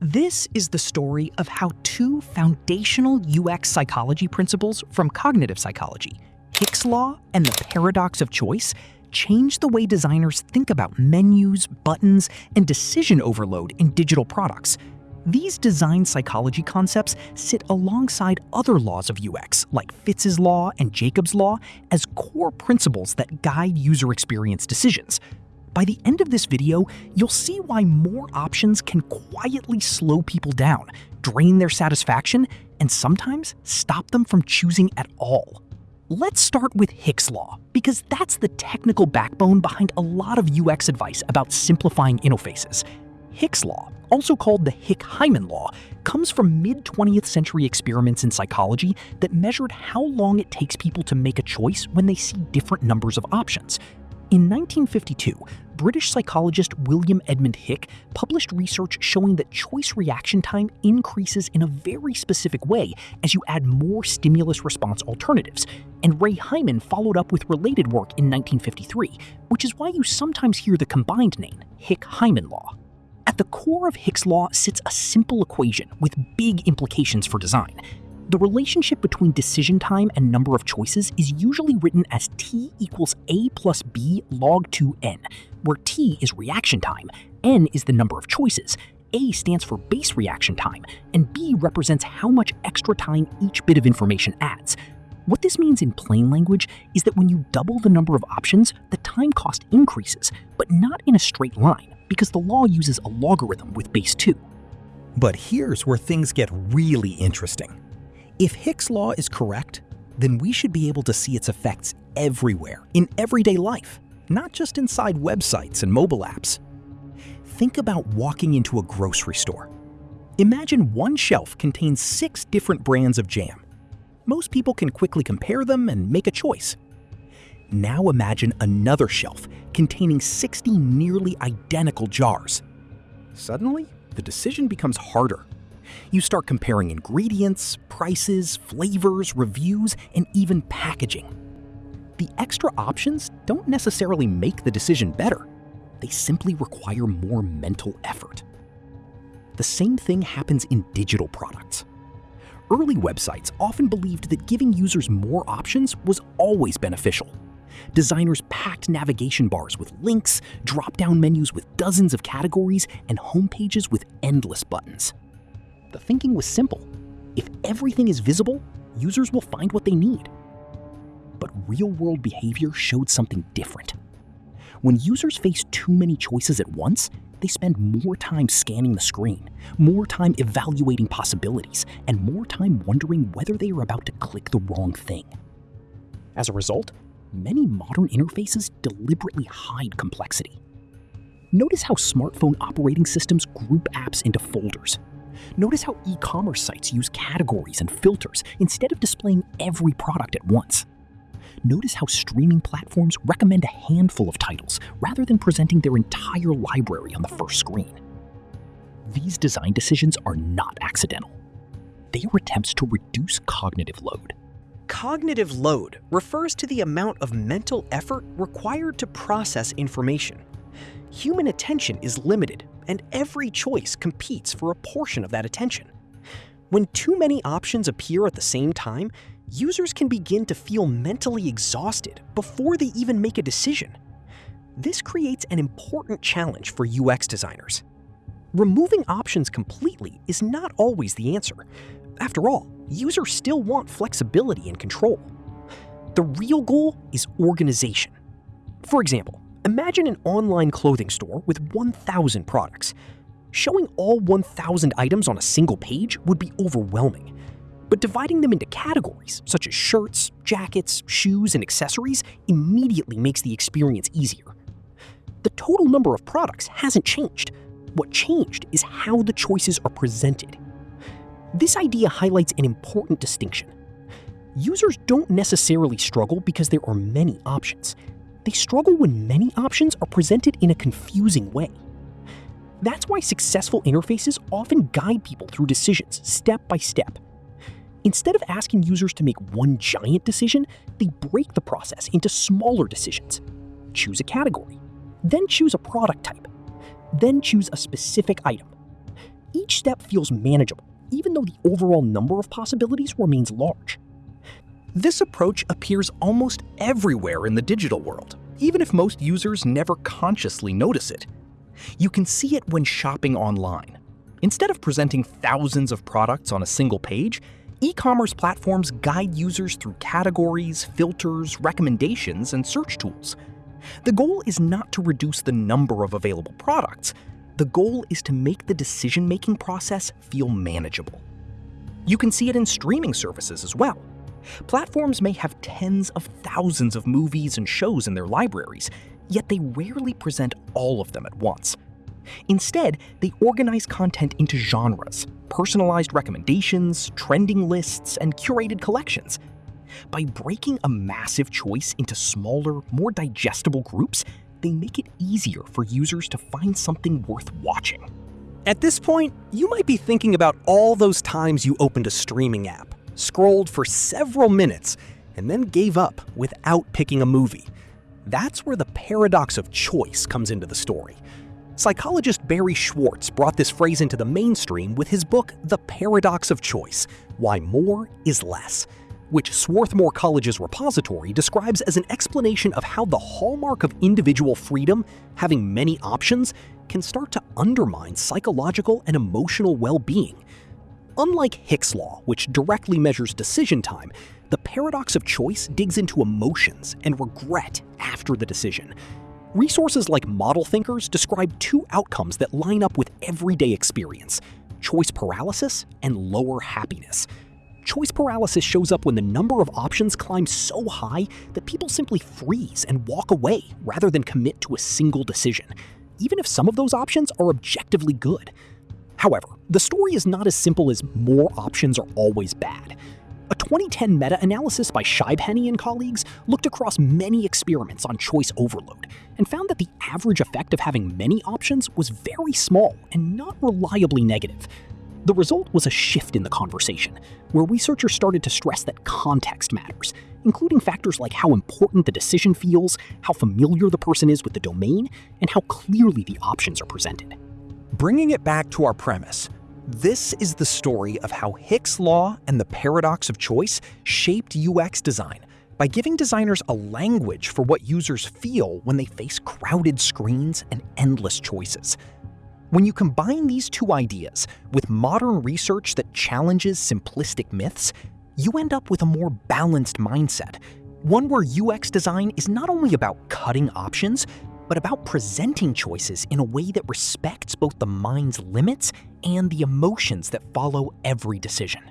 This is the story of how two foundational UX psychology principles from cognitive psychology, Hick's Law and the paradox of choice, change the way designers think about menus, buttons, and decision overload in digital products. These design psychology concepts sit alongside other laws of UX, like Fitz's Law and Jacob's Law, as core principles that guide user experience decisions. By the end of this video, you'll see why more options can quietly slow people down, drain their satisfaction, and sometimes stop them from choosing at all. Let's start with Hick's Law, because that's the technical backbone behind a lot of UX advice about simplifying interfaces. Hick's Law, also called the Hick-Hyman Law, comes from mid-20th century experiments in psychology that measured how long it takes people to make a choice when they see different numbers of options. In 1952, British psychologist William Edmund Hick published research showing that choice reaction time increases in a very specific way as you add more stimulus response alternatives, and Ray Hyman followed up with related work in 1953, which is why you sometimes hear the combined name, Hick-Hyman Law. At the core of Hick's Law sits a simple equation with big implications for design. The relationship between decision time and number of choices is usually written as T equals A plus B log 2n, where T is reaction time, N is the number of choices, A stands for base reaction time, and B represents how much extra time each bit of information adds. What this means in plain language is that when you double the number of options, the time cost increases, but not in a straight line, because the law uses a logarithm with base 2. But here's where things get really interesting. If Hick's Law is correct, then we should be able to see its effects everywhere, in everyday life, not just inside websites and mobile apps. Think about walking into a grocery store. Imagine one shelf contains 6 different brands of jam. Most people can quickly compare them and make a choice. Now imagine another shelf containing 60 nearly identical jars. Suddenly, the decision becomes harder. You start comparing ingredients, prices, flavors, reviews, and even packaging. The extra options don't necessarily make the decision better. They simply require more mental effort. The same thing happens in digital products. Early websites often believed that giving users more options was always beneficial. Designers packed navigation bars with links, drop-down menus with dozens of categories, and homepages with endless buttons. The thinking was simple. If everything is visible, users will find what they need. But real-world behavior showed something different. When users face too many choices at once, they spend more time scanning the screen, more time evaluating possibilities, and more time wondering whether they are about to click the wrong thing. As a result, many modern interfaces deliberately hide complexity. Notice how smartphone operating systems group apps into folders. Notice how e-commerce sites use categories and filters instead of displaying every product at once. Notice how streaming platforms recommend a handful of titles rather than presenting their entire library on the first screen. These design decisions are not accidental. They are attempts to reduce cognitive load. Cognitive load refers to the amount of mental effort required to process information. Human attention is limited, and every choice competes for a portion of that attention. When too many options appear at the same time, users can begin to feel mentally exhausted before they even make a decision. This creates an important challenge for UX designers. Removing options completely is not always the answer. After all, users still want flexibility and control. The real goal is organization. For example, imagine an online clothing store with 1,000 products. Showing all 1,000 items on a single page would be overwhelming. But dividing them into categories, such as shirts, jackets, shoes, and accessories, immediately makes the experience easier. The total number of products hasn't changed. What changed is how the choices are presented. This idea highlights an important distinction. Users don't necessarily struggle because there are many options. They struggle when many options are presented in a confusing way. That's why successful interfaces often guide people through decisions step by step. Instead of asking users to make one giant decision, they break the process into smaller decisions. Choose a category, then choose a product type, then choose a specific item. each step feels manageable, even though the overall number of possibilities remains large. This approach appears almost everywhere in the digital world, even if most users never consciously notice it. You can see it when shopping online. Instead of presenting thousands of products on a single page, e-commerce platforms guide users through categories, filters, recommendations, and search tools. The goal is not to reduce the number of available products. The goal is to make the decision-making process feel manageable. You can see it in streaming services as well. Platforms may have tens of thousands of movies and shows in their libraries, yet they rarely present all of them at once. Instead, they organize content into genres, personalized recommendations, trending lists, and curated collections. By breaking a massive choice into smaller, more digestible groups, they make it easier for users to find something worth watching. At this point, you might be thinking about all those times you opened a streaming app, scrolled for several minutes, and then gave up without picking a movie. That's where the paradox of choice comes into the story. Psychologist Barry Schwartz brought this phrase into the mainstream with his book, The Paradox of Choice: Why More is Less, which Swarthmore College's repository describes as an explanation of how the hallmark of individual freedom, having many options, can start to undermine psychological and emotional well-being. Unlike Hick's Law, which directly measures decision time, the paradox of choice digs into emotions and regret after the decision. Resources like Model Thinkers describe two outcomes that line up with everyday experience: choice paralysis and lower happiness. Choice paralysis shows up when the number of options climbs so high that people simply freeze and walk away rather than commit to a single decision, even if some of those options are objectively good. However, the story is not as simple as more options are always bad. A 2010 meta-analysis by Scheibhenne and colleagues looked across many experiments on choice overload and found that the average effect of having many options was very small and not reliably negative. The result was a shift in the conversation, where researchers started to stress that context matters, including factors like how important the decision feels, how familiar the person is with the domain, and how clearly the options are presented. Bringing it back to our premise, this is the story of how Hick's Law and the paradox of choice shaped UX design by giving designers a language for what users feel when they face crowded screens and endless choices. When you combine these two ideas with modern research that challenges simplistic myths, you end up with a more balanced mindset, one where UX design is not only about cutting options, but about presenting choices in a way that respects both the mind's limits and the emotions that follow every decision.